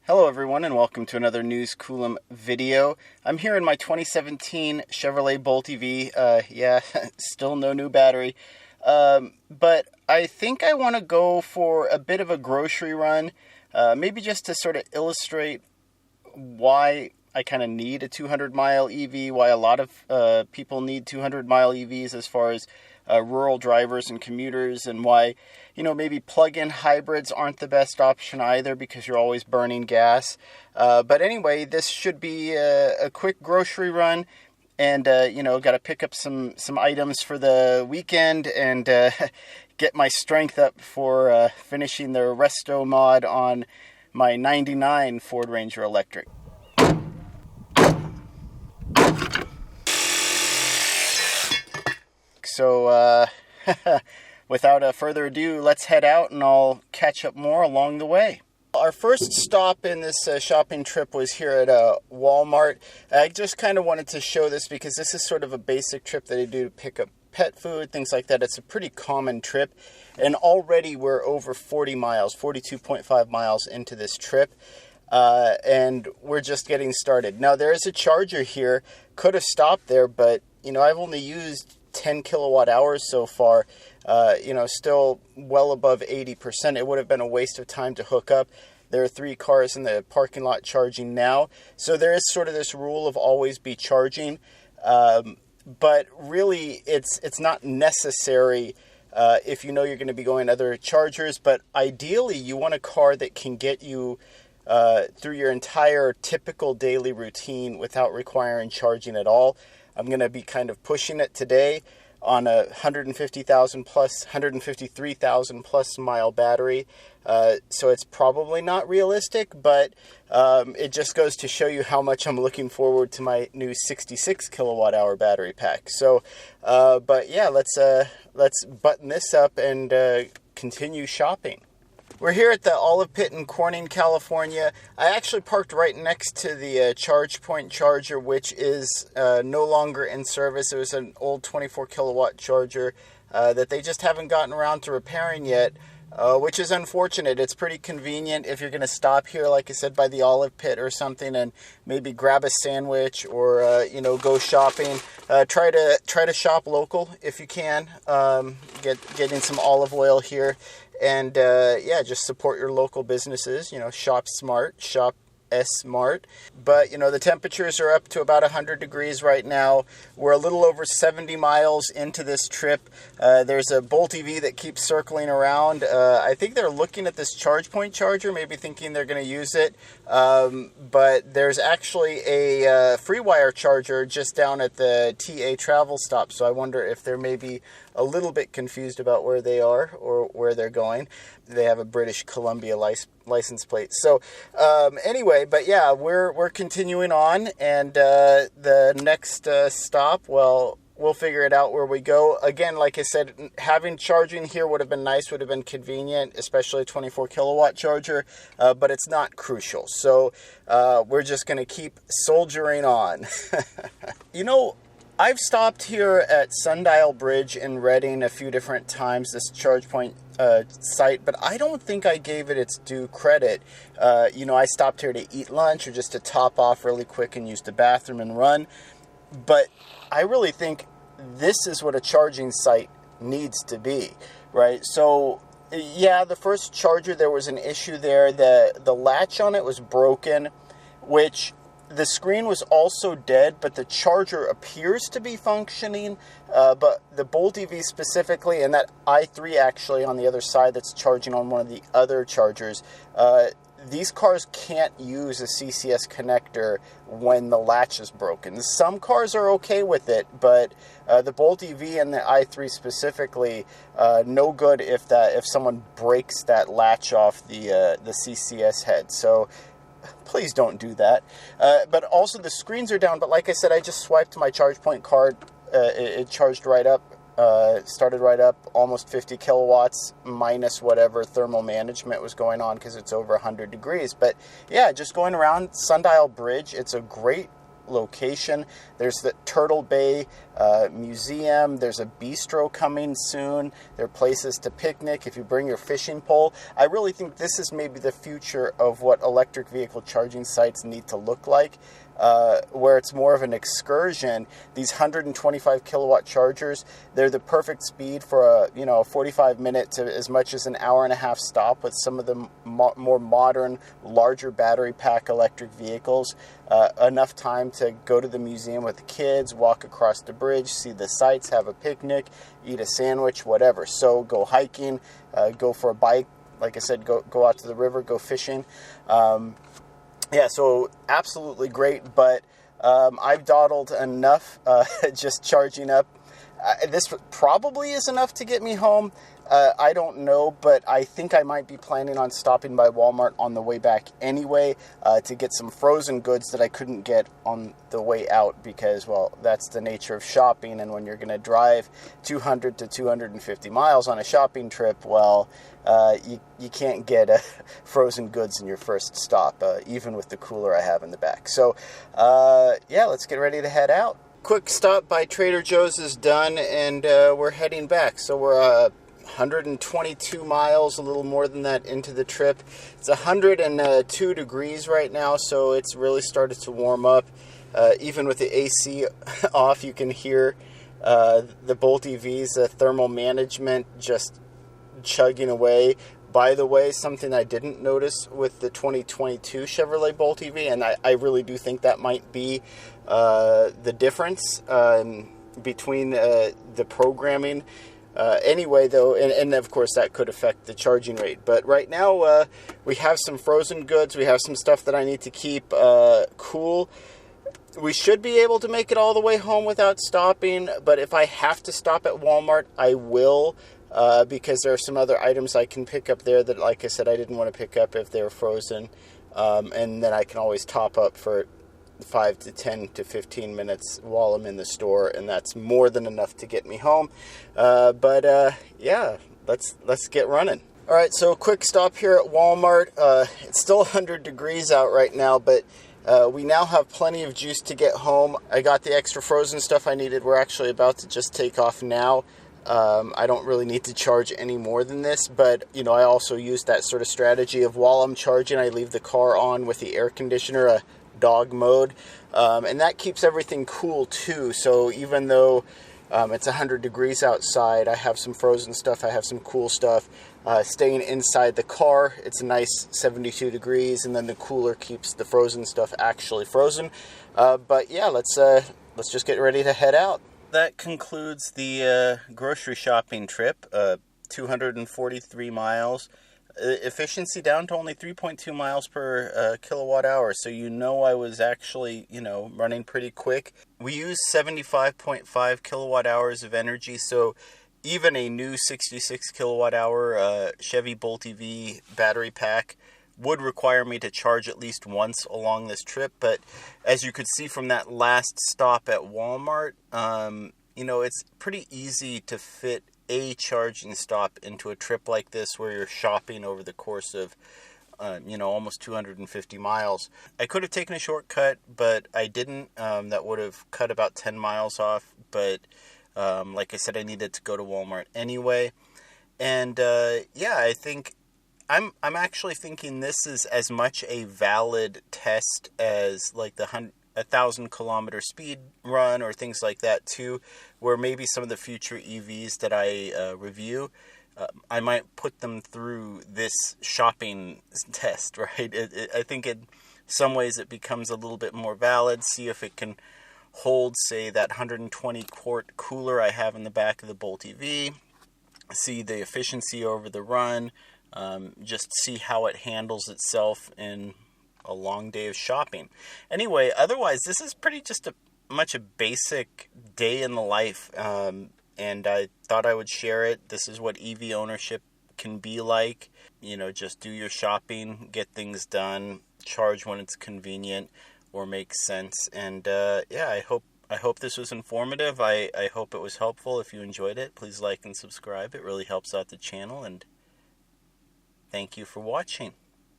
Hello everyone and welcome to another News Coolum video. I'm here in my 2017 Chevrolet Bolt EV. Still no new battery. But I think I want to go for a bit of a grocery run. Maybe just to sort of illustrate why I kind of need a 200-mile EV, why a lot of people need 200-mile EVs as far as rural drivers and commuters, and why, maybe plug-in hybrids aren't the best option either because you're always burning gas. But anyway, this should be a quick grocery run, and, got to pick up some items for the weekend and get my strength up for finishing the resto mod on my 99 Ford Ranger Electric. So, without further ado, let's head out and I'll catch up more along the way. Our first stop in this shopping trip was here at Walmart. I just kind of wanted to show this because this is sort of a basic trip that I do to pick up pet food, things like that. It's a pretty common trip. And already we're over 40 miles, 42.5 miles into this trip. And we're just getting started. Now, there is a charger here. Could have stopped there, but, I've only used 10 kilowatt hours so far, still well above 80%. It would have been a waste of time to hook up. There are 3 cars in the parking lot charging now. So there is sort of this rule of always be charging. But really, it's not necessary if you're going to be going to other chargers. But ideally, you want a car that can get you through your entire typical daily routine without requiring charging at all. I'm going to be kind of pushing it today on a 153,000 plus mile battery. So it's probably not realistic, but it just goes to show you how much I'm looking forward to my new 66 kilowatt hour battery pack. So, but yeah, let's button this up and continue shopping. We're here at the Olive Pit in Corning, California. I actually parked right next to the charge point charger, which is no longer in service. It was an old 24 kilowatt charger that they just haven't gotten around to repairing yet, which is unfortunate. It's pretty convenient if you're going to stop here, like I said, by the Olive Pit or something, and maybe grab a sandwich or go shopping. Try to shop local if you can. Getting some olive oil here. And, just support your local businesses, shop smart, shop smart. But, the temperatures are up to about 100 degrees right now. We're a little over 70 miles into this trip. There's a Bolt EV that keeps circling around. I think they're looking at this charge point charger, maybe thinking they're going to use it. But there's actually a FreeWire charger just down at the TA travel stop. So I wonder if they're maybe a little bit confused about where they are or where they're going. They have a British Columbia license plate. So anyway, but yeah, we're continuing on, and the next stop, well, we'll figure it out where we go. Again, like I said, having charging here would have been nice, would have been convenient, especially a 24 kilowatt charger, but it's not crucial. So we're just going to keep soldiering on. I've stopped here at Sundial Bridge in Reading a few different times, this charge point site, but I don't think I gave it its due credit. I stopped here to eat lunch or just to top off really quick and use the bathroom and run. But I really think this is what a charging site needs to be, right? So, yeah, the first charger, there was an issue there. The latch on it was broken, which the screen was also dead, but the charger appears to be functioning. But the Bolt EV specifically, and that i3 actually on the other side that's charging on one of the other chargers, these cars can't use a CCS connector when the latch is broken. Some cars are okay with it, but the Bolt EV and the i3 specifically, no good if someone breaks that latch off the CCS head. So please don't do that. But also the screens are down. But like I said, I just swiped my ChargePoint card. It charged right up. Started right up, almost 50 kilowatts minus whatever thermal management was going on because it's over 100 degrees. But yeah, just going around Sundial Bridge, it's a great location. There's the Turtle Bay Museum. There's a bistro coming soon. There are places to picnic if you bring your fishing pole. I really think this is maybe the future of what electric vehicle charging sites need to look like. Where it's more of an excursion. These 125 kilowatt chargers, they're the perfect speed for a 45 minute to as much as an hour and a half stop with some of the more modern, larger battery pack electric vehicles. Enough time to go to the museum with the kids, walk across the bridge, see the sights, have a picnic, eat a sandwich, whatever. So go hiking, go for a bike. Like I said, go out to the river, go fishing. Yeah, so absolutely great, but I've dawdled enough just charging up. This probably is enough to get me home. I don't know, but I think I might be planning on stopping by Walmart on the way back anyway to get some frozen goods that I couldn't get on the way out because, well, that's the nature of shopping. And when you're going to drive 200 to 250 miles on a shopping trip, well, you can't get frozen goods in your first stop, even with the cooler I have in the back. So, yeah, let's get ready to head out. Quick stop by Trader Joe's is done, and we're heading back. So we're 122 miles, a little more than that, into the trip. It's 102 degrees right now, so it's really started to warm up. Even with the AC off, you can hear the Bolt EV's thermal management just chugging away. By the way, something I didn't notice with the 2022 Chevrolet Bolt EV, and I really do think that might be the difference between the programming. Anyway, though, and of course that could affect the charging rate. But right now we have some frozen goods. We have some stuff that I need to keep cool. We should be able to make it all the way home without stopping. But if I have to stop at Walmart, I will. Because there are some other items I can pick up there that, like I said, I didn't want to pick up if they were frozen. And then I can always top up for 5 to 10 to 15 minutes while I'm in the store, and that's more than enough to get me home. Yeah, let's get running. All right, so a quick stop here at Walmart. It's still 100 degrees out right now, but we now have plenty of juice to get home. I got the extra frozen stuff I needed. We're actually about to just take off now. I don't really need to charge any more than this, but, I also use that sort of strategy of while I'm charging, I leave the car on with the air conditioner, dog mode, and that keeps everything cool too. So even though it's 100 degrees outside, I have some frozen stuff, I have some cool stuff. Staying inside the car, it's a nice 72 degrees, and then the cooler keeps the frozen stuff actually frozen. But yeah, let's just get ready to head out. That concludes the grocery shopping trip, 243 miles. Efficiency down to only 3.2 miles per kilowatt hour. So I was actually, running pretty quick. We use 75.5 kilowatt hours of energy. So even a new 66 kilowatt hour Chevy Bolt EV battery pack would require me to charge at least once along this trip. But as you could see from that last stop at Walmart, it's pretty easy to fit a charging stop into a trip like this where you're shopping over the course of, almost 250 miles. I could have taken a shortcut, but I didn't. That would have cut about 10 miles off. But like I said, I needed to go to Walmart anyway. And I think I'm actually thinking this is as much a valid test as like the 1,000-kilometer speed run or things like that too, where maybe some of the future EVs that I review, I might put them through this shopping test, right? I think in some ways it becomes a little bit more valid. See if it can hold, say, that 120-quart cooler I have in the back of the Bolt EV. See the efficiency over the run. Just see how it handles itself in a long day of shopping. Anyway, otherwise, this is pretty just much a basic day in the life, and I thought I would share it. This is what EV ownership can be like. Just do your shopping, get things done, charge when it's convenient or makes sense. And I hope this was informative. I hope it was helpful. If you enjoyed it, please like and subscribe. It really helps out the channel, and thank you for watching.